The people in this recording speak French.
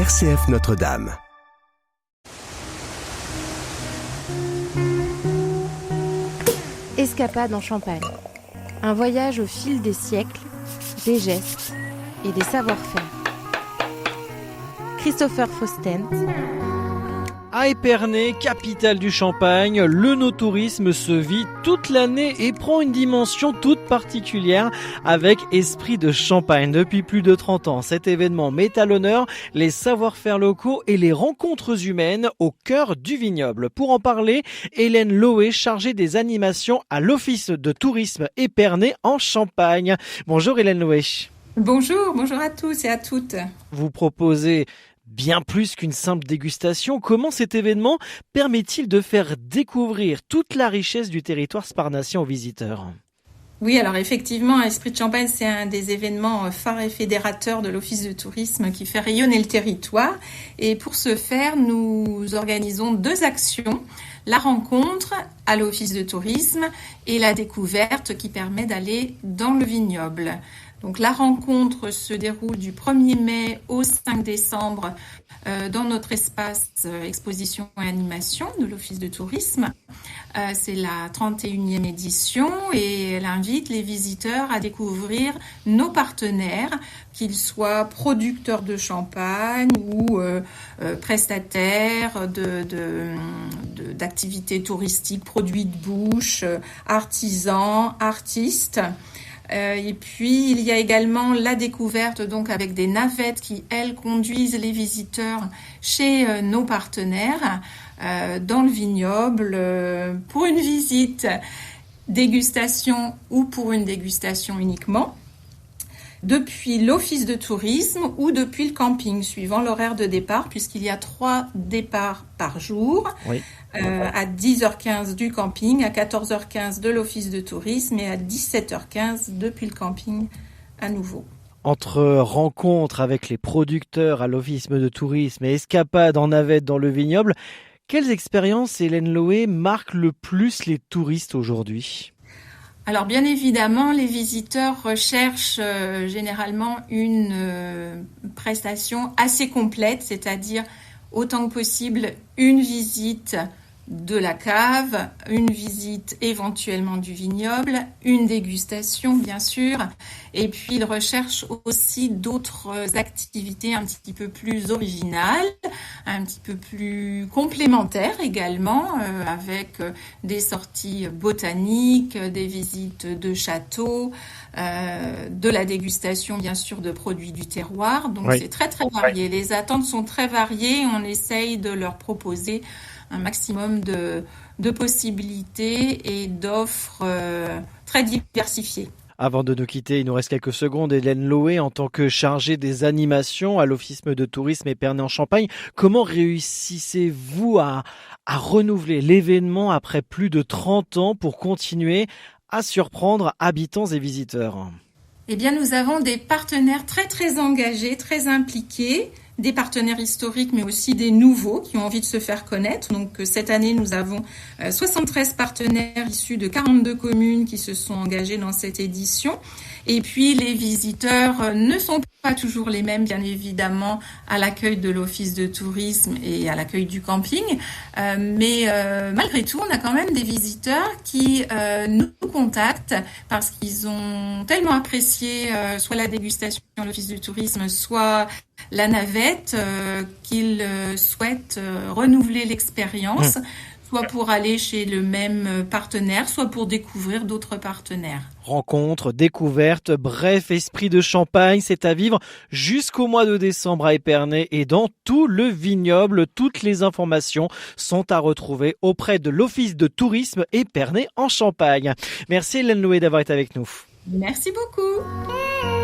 RCF Notre-Dame. Escapade en Champagne. Un voyage au fil des siècles, des gestes et des savoir-faire. Christopher Fausten. À Épernay, capitale du Champagne, le no-tourisme se vit toute l'année et prend une dimension toute particulière avec Esprit de Champagne. Depuis plus de 30 ans, cet événement met à l'honneur les savoir-faire locaux et les rencontres humaines au cœur du vignoble. Pour en parler, Hélène Loé, chargée des animations à l'Office de tourisme Épernay en Champagne. Bonjour Hélène Loé. Bonjour à tous et à toutes. Vous proposez bien plus qu'une simple dégustation. Comment cet événement permet-il de faire découvrir toute la richesse du territoire sparnacien aux visiteurs ? Oui, alors effectivement, Esprit de Champagne, c'est un des événements phares et fédérateurs de l'Office de tourisme qui fait rayonner le territoire. Et pour ce faire, nous organisons 2 actions. La rencontre à l'Office de tourisme et la découverte qui permet d'aller dans le vignoble. Donc la rencontre se déroule du 1er mai au 5 décembre dans notre espace exposition et animation de l'Office de tourisme. C'est la 31e édition et elle invite les visiteurs à découvrir nos partenaires, qu'ils soient producteurs de champagne ou prestataires d'activités touristiques, produits de bouche, artisans, artistes. Et puis, il y a également la découverte donc avec des navettes qui, elles, conduisent les visiteurs chez nos partenaires dans le vignoble pour une visite, dégustation ou pour une dégustation uniquement, depuis l'office de tourisme ou depuis le camping, suivant l'horaire de départ, puisqu'il y a 3 départs par jour. Oui. À 10h15 du camping, à 14h15 de l'office de tourisme et à 17h15 depuis le camping à nouveau. Entre rencontres avec les producteurs à l'office de tourisme et escapades en navette dans le vignoble, quelles expériences, Hélène Loé, marquent le plus les touristes aujourd'hui ? Alors bien évidemment, les visiteurs recherchent généralement une prestation assez complète, c'est-à-dire autant que possible une visite de la cave, une visite éventuellement du vignoble, une dégustation bien sûr, et puis ils recherchent aussi d'autres activités un petit peu plus originales, un petit peu plus complémentaires également, avec des sorties botaniques, des visites de châteaux, de la dégustation bien sûr de produits du terroir, donc oui. C'est très très varié, les attentes sont très variées, on essaye de leur proposer un maximum de possibilités et d'offres très diversifiées. Avant de nous quitter, il nous reste quelques secondes. Hélène Loé, en tant que chargée des animations à l'Office de tourisme Épernay en Champagne, comment réussissez-vous à renouveler l'événement après plus de 30 ans pour continuer à surprendre habitants et visiteurs ? Eh bien, nous avons des partenaires très très engagés, très impliqués, des partenaires historiques mais aussi des nouveaux qui ont envie de se faire connaître. Donc cette année, nous avons 73 partenaires issus de 42 communes qui se sont engagés dans cette édition. Et puis les visiteurs ne sont pas toujours les mêmes, bien évidemment, à l'accueil de l'office de tourisme et à l'accueil du camping. Mais malgré tout, on a quand même des visiteurs qui nous contactent parce qu'ils ont tellement apprécié soit la dégustation de l'office de tourisme, soit la navette, qu'ils souhaitent renouveler l'expérience, soit pour aller chez le même partenaire, soit pour découvrir d'autres partenaires. Rencontres, découvertes, bref, Esprit de Champagne, c'est à vivre jusqu'au mois de décembre à Épernay et dans tout le vignoble. Toutes les informations sont à retrouver auprès de l'Office de tourisme Épernay en Champagne. Merci Hélène Loé d'avoir été avec nous. Merci beaucoup.